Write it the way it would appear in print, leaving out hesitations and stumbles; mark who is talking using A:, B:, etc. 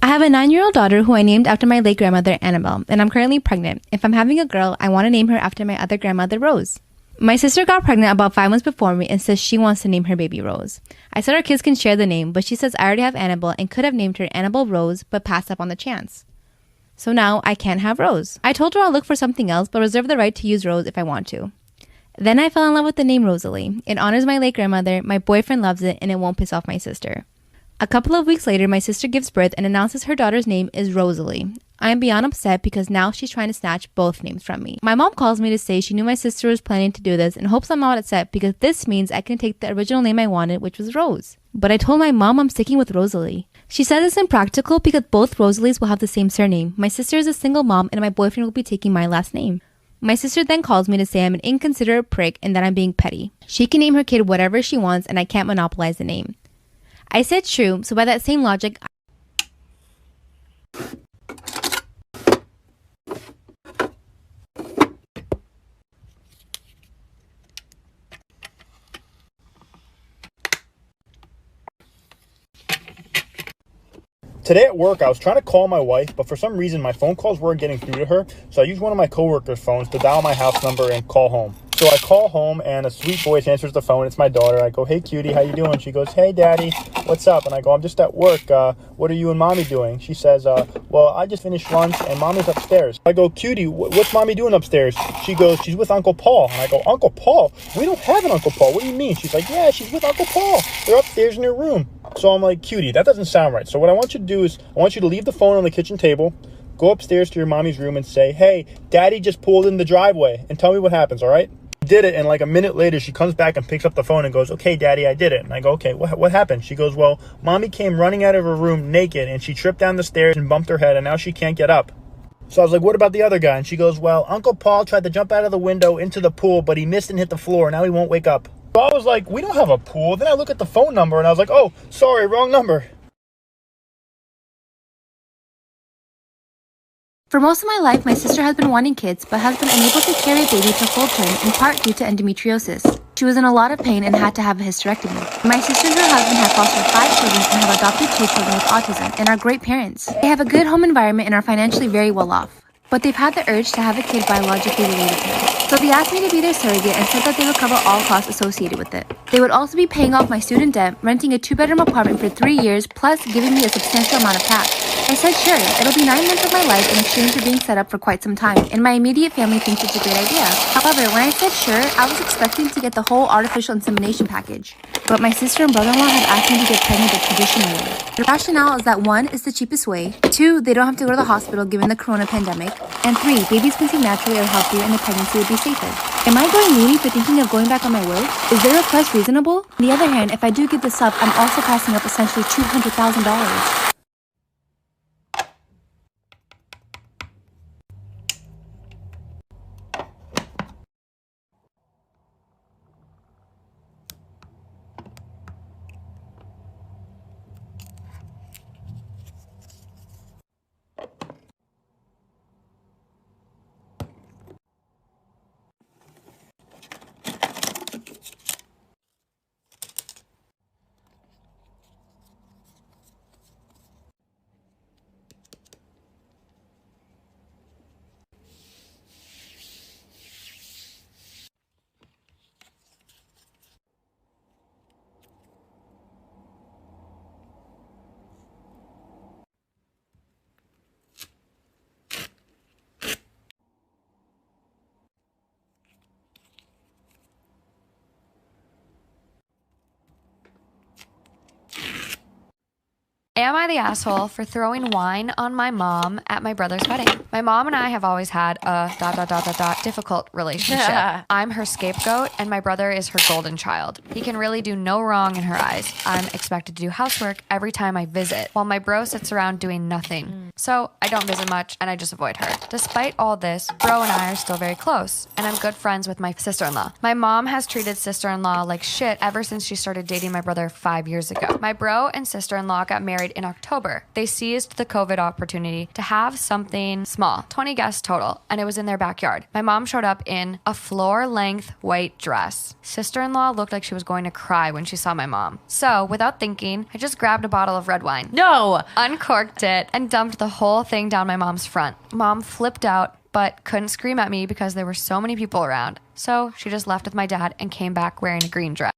A: I have a 9-year-old daughter who I named after my late grandmother, Annabelle, and I'm currently pregnant. If I'm having a girl, I want to name her after my other grandmother, Rose. My sister got pregnant about 5 months before me and says she wants to name her baby Rose. I said our kids can share the name, but she says I already have Annabelle and could have named her Annabelle Rose, but passed up on the chance. So now I can't have Rose. I told her I'll look for something else, but reserve the right to use Rose if I want to. Then I fell in love with the name Rosalie. It honors my late grandmother, my boyfriend loves it, and it won't piss off my sister. A couple of weeks later, my sister gives birth and announces her daughter's name is Rosalie. I am beyond upset because now she's trying to snatch both names from me. My mom calls me to say she knew my sister was planning to do this and hopes I'm not upset because this means I can take the original name I wanted, which was Rose. But I told my mom I'm sticking with Rosalie. She said it's impractical because both Rosalies will have the same surname. My sister is a single mom and my boyfriend will be taking my last name. My sister then calls me to say I'm an inconsiderate prick and that I'm being petty. She can name her kid whatever she wants and I can't monopolize the name. I said true, so by that same logic,
B: Today at work, I was trying to call my wife, but for some reason, my phone calls weren't getting through to her, so I used one of my coworkers' phones to dial my house number and call home. So I call home, and a sweet voice answers the phone. It's my daughter. I go, "Hey, cutie, how you doing?" She goes, "Hey, daddy, what's up?" And I go, "I'm just at work. What are you and mommy doing?" She says, "Well, I just finished lunch, and mommy's upstairs." I go, "Cutie, what's mommy doing upstairs?" She goes, "She's with Uncle Paul." And I go, "Uncle Paul? We don't have an Uncle Paul. What do you mean?" She's like, "Yeah, she's with Uncle Paul. They're upstairs in their room." So I'm like, "Cutie, that doesn't sound right." So what I want you to do is I want you to leave the phone on the kitchen table, go upstairs to your mommy's room and say, "Hey, daddy just pulled in the driveway," and tell me what happens, all right? Did it, and like a minute later, she comes back and picks up the phone and goes, "Okay, daddy, I did it." And I go, "Okay, what happened?" She goes, "Well, mommy came running out of her room naked, and she tripped down the stairs and bumped her head, and now she can't get up." So I was like, "What about the other guy?" And she goes, "Well, Uncle Paul tried to jump out of the window into the pool, but he missed and hit the floor. Now he won't wake up." So I was like, "We don't have a pool." Then I look at the phone number, and I was like, "Oh, sorry, wrong number."
A: For most of my life, my sister has been wanting kids, but has been unable to carry a baby to full term in part due to endometriosis. She was in a lot of pain and had to have a hysterectomy. My sister and her husband have fostered 5 children and have adopted 2 children with autism and are great parents. They have a good home environment and are financially very well off. But they've had the urge to have a kid biologically related to them. So they asked me to be their surrogate and said that they would cover all costs associated with it. They would also be paying off my student debt, renting a 2-bedroom apartment for 3 years, plus giving me a substantial amount of cash. I said sure, it'll be 9 months of my life in exchange for being set up for quite some time, and my immediate family thinks it's a great idea. However, when I said sure, I was expecting to get the whole artificial insemination package. But my sister and brother-in-law have asked me to get pregnant the traditional way. The rationale is that 1, it's the cheapest way, 2, they don't have to go to the hospital given the corona pandemic, and 3, babies conceived naturally are healthier and the pregnancy would be safer. Am I going loony for thinking of going back on my word? Is their request reasonable? On the other hand, if I do give this up, I'm also passing up essentially $200,000.
C: Am I the asshole for throwing wine on my mom at my brother's wedding? My mom and I have always had a ... difficult relationship. Yeah. I'm her scapegoat and my brother is her golden child. He can really do no wrong in her eyes. I'm expected to do housework every time I visit, while my bro sits around doing nothing. So I don't visit much and I just avoid her. Despite all this, bro and I are still very close, and I'm good friends with my sister-in-law. My mom has treated sister-in-law like shit ever since she started dating my brother 5 years ago. My bro and sister-in-law got married in October. They seized the COVID opportunity to have something small, 20 guests total, and it was in their backyard. My mom showed up in a floor-length white dress. Sister-in-law looked like she was going to cry when she saw my mom. So, without thinking, I just grabbed a bottle of red wine.
D: No!
C: Uncorked it and dumped the whole thing down my mom's front. Mom flipped out, but couldn't scream at me because there were so many people around. So she just left with my dad and came back wearing a green dress.